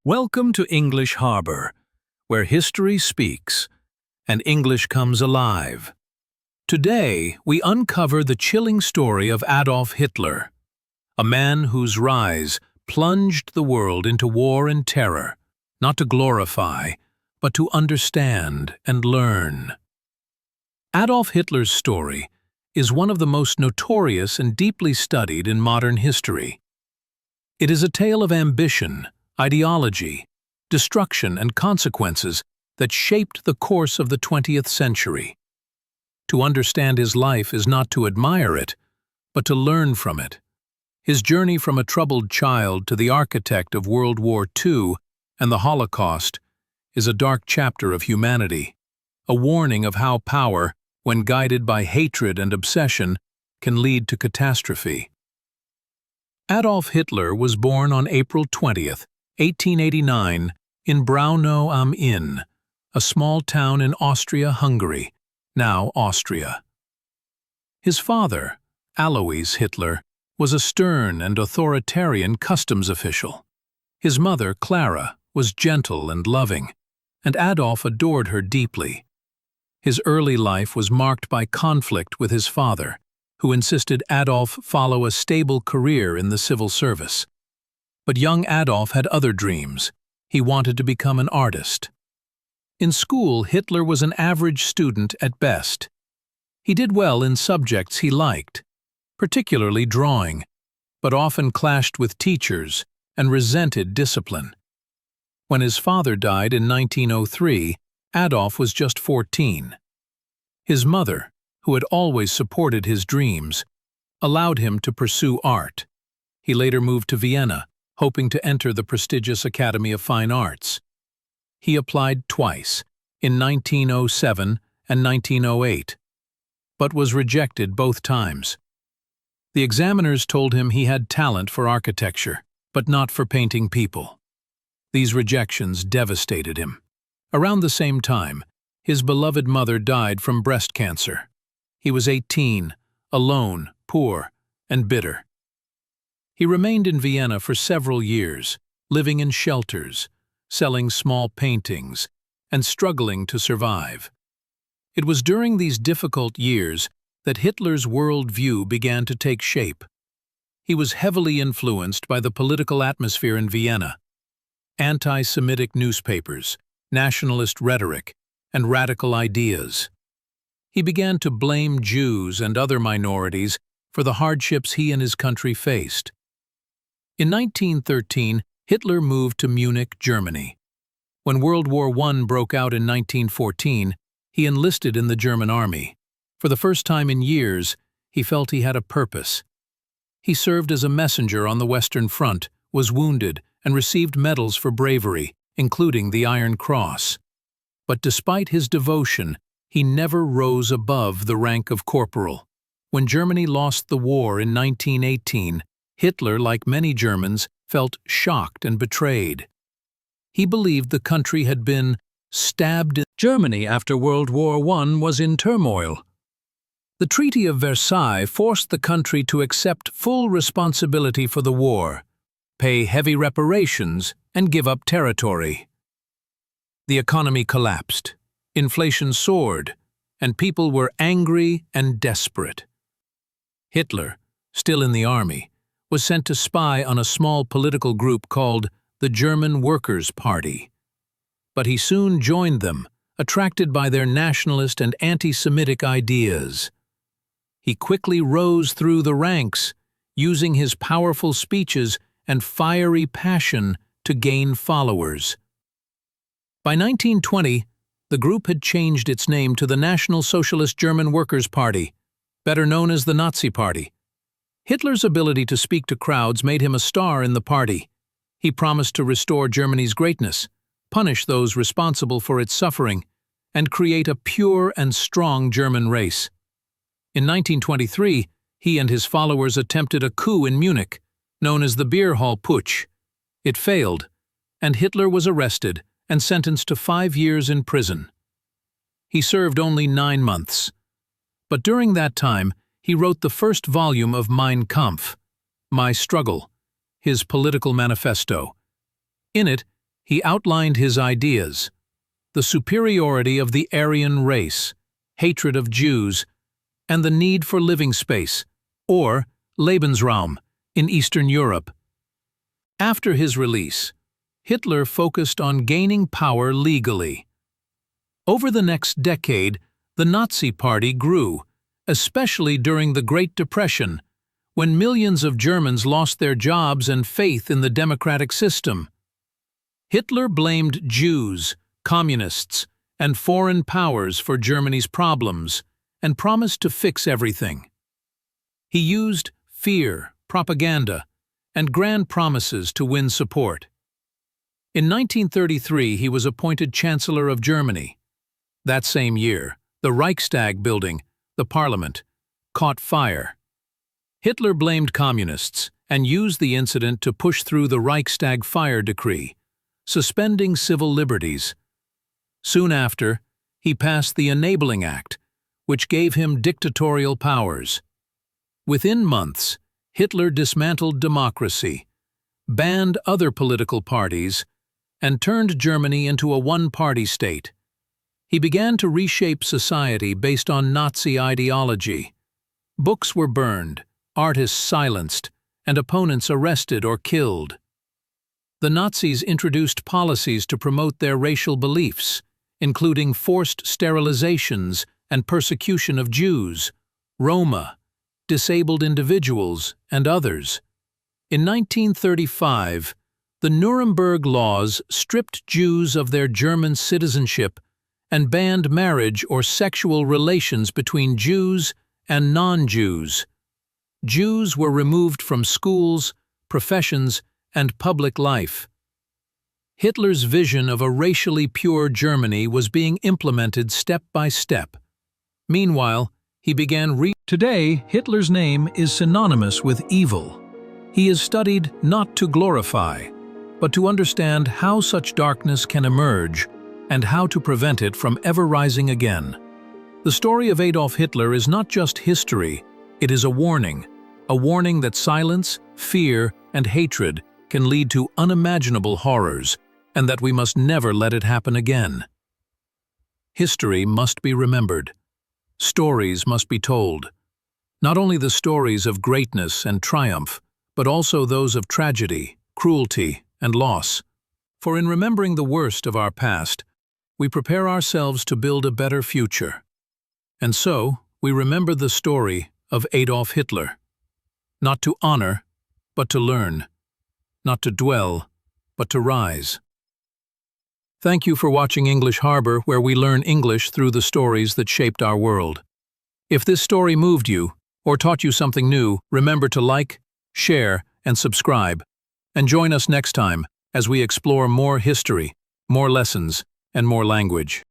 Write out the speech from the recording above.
Welcome to English Harbor, where history speaks and English comes alive. Today, we uncover the chilling story of Adolf Hitler, a man whose rise plunged the world into war and terror, not to glorify, but to understand and learn. Adolf Hitler's story is one of the most notorious and deeply studied in modern history. It is a tale of ambition, ideology, destruction, and consequences that shaped the course of the 20th century. To understand his life is not to admire it, but to learn from it. His journey from a troubled child to the architect of World War II and the Holocaust is a dark chapter of humanity, a warning of how power, when guided by hatred and obsession, can lead to catastrophe. Adolf Hitler was born on April 20th, 1889, in Braunau am Inn, a small town in Austria-Hungary, now Austria. His father, Alois Hitler, was a stern and authoritarian customs official. His mother, Clara, was gentle and loving, and Adolf adored her deeply. His early life was marked by conflict with his father, who insisted Adolf follow a stable career in the civil service. But young Adolf had other dreams. He wanted to become an artist. In school, Hitler was an average student at best. He did well in subjects he liked, particularly drawing, but often clashed with teachers and resented discipline. When his father died in 1903, Adolf was just 14. His mother, who had always supported his dreams, allowed him to pursue art. He later moved to Vienna, hoping to enter the prestigious Academy of Fine Arts. He applied twice, in 1907 and 1908, but was rejected both times. The examiners told him he had talent for architecture, but not for painting people. These rejections devastated him. Around the same time, his beloved mother died from breast cancer. He was 18, alone, poor, and bitter. He remained in Vienna for several years, living in shelters, selling small paintings, and struggling to survive. It was during these difficult years that Hitler's worldview began to take shape. He was heavily influenced by the political atmosphere in Vienna. Anti-Semitic newspapers, nationalist rhetoric, and radical ideas. He began to blame Jews and other minorities for the hardships he and his country faced. In 1913, Hitler moved to Munich, Germany. When World War I broke out in 1914, he enlisted in the German army. For the first time in years, he felt he had a purpose. He served as a messenger on the Western Front, was wounded, and received medals for bravery, including the Iron Cross. But despite his devotion, he never rose above the rank of corporal. When Germany lost the war in 1918, Hitler, like many Germans, felt shocked and betrayed. He believed the country had been stabbed. Germany after World War I was in turmoil. The Treaty of Versailles forced the country to accept full responsibility for the war, pay heavy reparations, and give up territory. The economy collapsed, inflation soared, and people were angry and desperate. Hitler, still in the army, was sent to spy on a small political group called the German Workers' Party. But he soon joined them, attracted by their nationalist and anti-Semitic ideas. He quickly rose through the ranks, using his powerful speeches and fiery passion to gain followers. By 1920, the group had changed its name to the National Socialist German Workers' Party, better known as the Nazi Party. Hitler's ability to speak to crowds made him a star in the party. He promised to restore Germany's greatness, punish those responsible for its suffering, and create a pure and strong German race. In 1923, he and his followers attempted a coup in Munich, known as the Beer Hall Putsch. It failed, and Hitler was arrested and sentenced to 5 years in prison. He served only 9 months. But during that time, he wrote the first volume of Mein Kampf, My Struggle, his political manifesto. In it, he outlined his ideas: the superiority of the Aryan race, hatred of Jews, and the need for living space, or Lebensraum, in Eastern Europe. After his release, Hitler focused on gaining power legally. Over the next decade, the Nazi Party grew, especially during the Great Depression, when millions of Germans lost their jobs and faith in the democratic system. Hitler blamed Jews, communists, and foreign powers for Germany's problems, and promised to fix everything. He used fear, propaganda, and grand promises to win support. In 1933, he was appointed Chancellor of Germany. That same year, the Reichstag building, the parliament, caught fire. Hitler blamed communists and used the incident to push through the Reichstag fire decree, suspending civil liberties. Soon after, he passed the Enabling Act, which gave him dictatorial powers. Within months, Hitler dismantled democracy, banned other political parties, and turned Germany into a one-party state. He began to reshape society based on Nazi ideology. Books were burned, artists silenced, and opponents arrested or killed. The Nazis introduced policies to promote their racial beliefs, including forced sterilizations and persecution of Jews, Roma, disabled individuals, and others. In 1935, the Nuremberg laws stripped Jews of their German citizenship and banned marriage or sexual relations between Jews and non-Jews. Jews were removed from schools, professions, and public life. Hitler's vision of a racially pure Germany was being implemented step by step. Meanwhile, he began Today, Hitler's name is synonymous with evil. He is studied not to glorify, but to understand how such darkness can emerge and how to prevent it from ever rising again. The story of Adolf Hitler is not just history, it is a warning that silence, fear, and hatred can lead to unimaginable horrors, and that we must never let it happen again. History must be remembered. Stories must be told. Not only the stories of greatness and triumph, but also those of tragedy, cruelty, and loss. For in remembering the worst of our past, we prepare ourselves to build a better future. And so, we remember the story of Adolf Hitler. Not to honor, but to learn. Not to dwell, but to rise. Thank you for watching English Harbor, where we learn English through the stories that shaped our world. If this story moved you, or taught you something new, remember to like, share, and subscribe. And join us next time as we explore more history, more lessons, and more language.